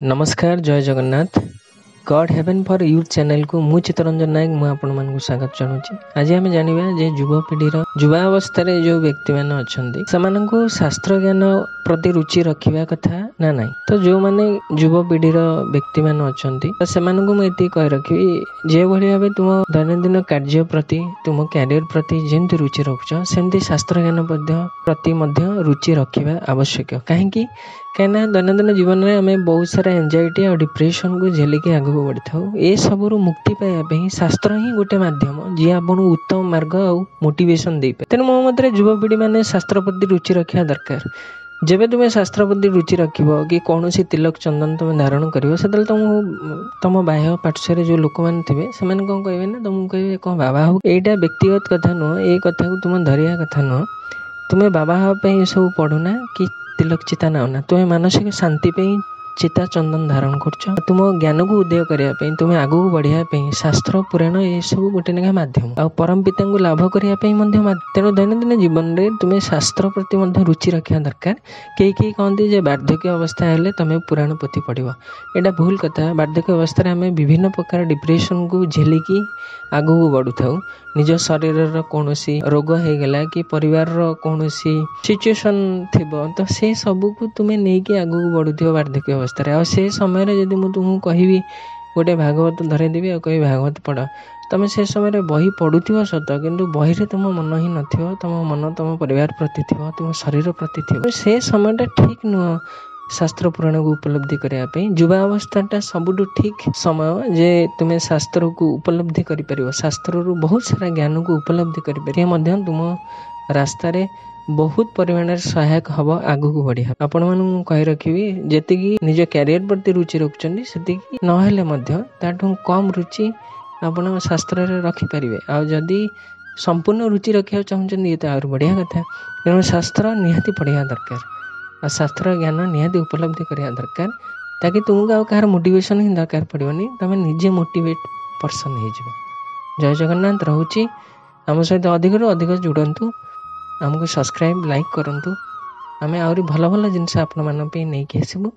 नमस्कार जय Jagannath God Heaven for Youth channel को मु चित्तरंजन नायक मु आपण मानकु स्वागत जनाऊँ। आज आम जानिबा जे युवपीढ़ी युवावस्था जो व्यक्ति मान अच्छा से शास्त्र ज्ञान प्रति रुचि रखा कथा ना ना। तो जो मैंने युवपीढ़ी व्यक्ति मान अच्छा तो से मुझे कह रखी जे भाव तुम दैनंदिन कार्य प्रति तुम क्यारियर प्रति जमी रुचि रखुच सेमती शास्त्र ज्ञान प्रति रुचि रखा आवश्यक। कहीं कहीं दैनंदिन जीवन में आम बहुत सारा एंजाइटी और डिप्रेशन को झेलिकी आगू बढ़ी था। ए सबू मुक्ति पाइबा शास्त्र ही गोटे मध्यम जी आपन उत्तम मार्ग और मोटिवेशन दे पाए। तेणु मो मत युवपीढ़ी मैंने शास्त्र प्रति रुचि रखा दरकार। जब तुम्हें शास्त्र प्रति रुचि रख कि कौन तिलक चंदन तुम धारण कर तुम बाह्य पार्श्वर जो लोक मैंने थे से कौन कहे ना तुमको कहे कौन बाबा हो यहाँ व्यक्तिगत कथा नुह ये कथा को तुम धरिया कथा नुह। तुम्हें बाबा हाँ सब पढ़ुना कि तिलक चिता नाओना तुम्हें मानसिक शांति चिता चंदन धारण कर तुम ज्ञान को उदय करने तुम्हें आगू बढ़ापी शास्त्र पुराण ये सब गोटे ना मध्यम आ परम पिता को लाभ करने तेणु दैनंदिन जीवन में तुम्हें शास्त्र प्रति रुचि रखा दरकार। कई कहते जे वार्धक्य अवस्था हेले तुम्हें पुराण पोथी पढ़ यहाँ भूल कथा। वार्धक्य अवस्था आम विभिन्न प्रकार डिप्रेशन को झेलिकी आगू बढ़ु था। निज शरीर कौन रोग होगला कि परिवार कौन सिचुएशन थी तो से सबू को तुम्हें नहीं कि आगू बढ़ुव वार्धक्य अवस्था। से समय जब मुझे तुमको कहि गोटे भागवत धरदेवी और कह भागवत पढ़ तुम से समय बही पढ़ुव सत कि बही तुम मन ही न तुम मन तुम परिवार प्रति थी तुम शरीर प्रति थी से समयटा ठीक नुह शास्त्र पुराण को उपलब्धि करने। युवावस्था सबुठ ठीक समय जे तुम्हें शास्त्र को उपलब्धि कर शास्त्र बहुत सारा ज्ञान को उपलब्धि कर तुम रास्तार बहुत परिमाण सहायक हम आगू को बढ़िया। आपण मानू कही रखी जी निज क्यारियर प्रति रुचि रखुच्च से ना कम रुचि आपण शास्त्र रखिपारे। आदि संपूर्ण रुचि रखा चाहते ये तो आर बढ़िया कथा। तेणु शास्त्र निहाती पढ़िया दरकार और शास्त्र ज्ञान निहाती उपलब्धि करने दरकार ताकि तुमको आउ कहार मोटिवेशन ही दरकार पड़ोनी तुम निजे मोटिवेट पर्सन हो। जय जगन्नाथ रोचे आम सहित अधिक अधिक जुड़ंतु आमको सब्सक्राइब लाइक करंतु आमे आहरी भल भल जिनस आपण मान पे नहीं आसबू।